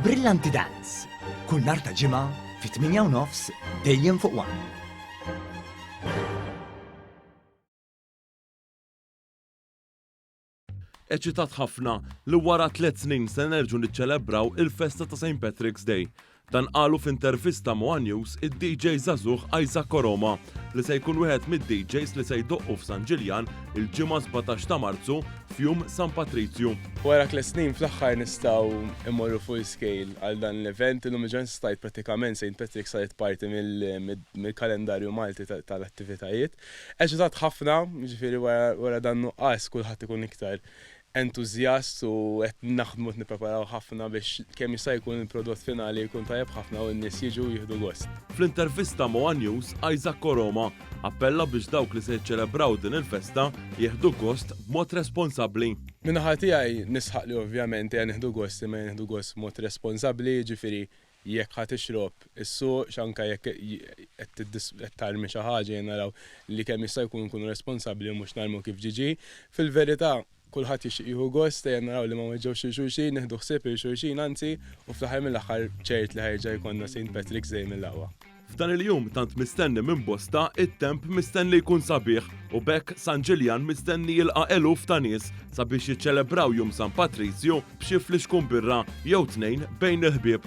Brillanti Dance. Kull nhar ta' ġimgħa fit-8:30 dejjem fuq One. Eċitat ħafna li wara 3 snin se nerġu niċċelebraw il-festa ta' St. Patrick's Day. Dan qalu f'intervista ma' News id-DJ żagħżugħ Isaac Koroma li se jkun wieħed mid-DJs li se jdoqqu f'San Ġiljan il-ġimgħa 17 ta' Marzu f'jum San Patrizju. Wara 3 snin fl-aħħar nistgħu immorru full scale għal dan l-event illum ġan stajt pratikament St. Patrick's saret parti mill-kalendarju Malti tal-attivitajiet. Eċitat ħafna, ġifieri wara dan nuqqas kulħadd ikun iktar entużjast u qed naħdmu nippreparaw ħafna biex kemm jista' jkun il-prodott finali jkun tajjeb ħafna u n-nies jiġu jieħdu gost. Fl-intervista ma' News, Isaac Koroma appella biex dawk li se jiċċelebraw din il-festa jieħdu gost b'mod responsabbli. Min-naħa tiegħi nisħaq li ovvjament nieħdu gost imma nieħdu gost b'mod responsabbli, ġifieri jekk ħadd tixrob is-suq x'anke jekk qed tarmi xi ħaġa naraw li kemm jista' jkun nkunu responsabbli u mhux narmu kif ġiġi. Fil-verità kulħadd jixtieq jieħu gost naraw li ma weġġewx xulxin, nieħdu ħsieb il-xulxin anzi u fl-aħħar mill-aħħar ċert li ħajġa jkollna St. Patrick's Day mill-ewwa. F'dan il-jum tant mistenni minn bosta, it-temp mistenni jkun sabiħ u bekk San Ġiljan mistenni jilqa' eluf ta' nies sabiex jiċċelebraw jum San Patrizju b'xi fliexkun birra jew 2 bejn il-ħbieb.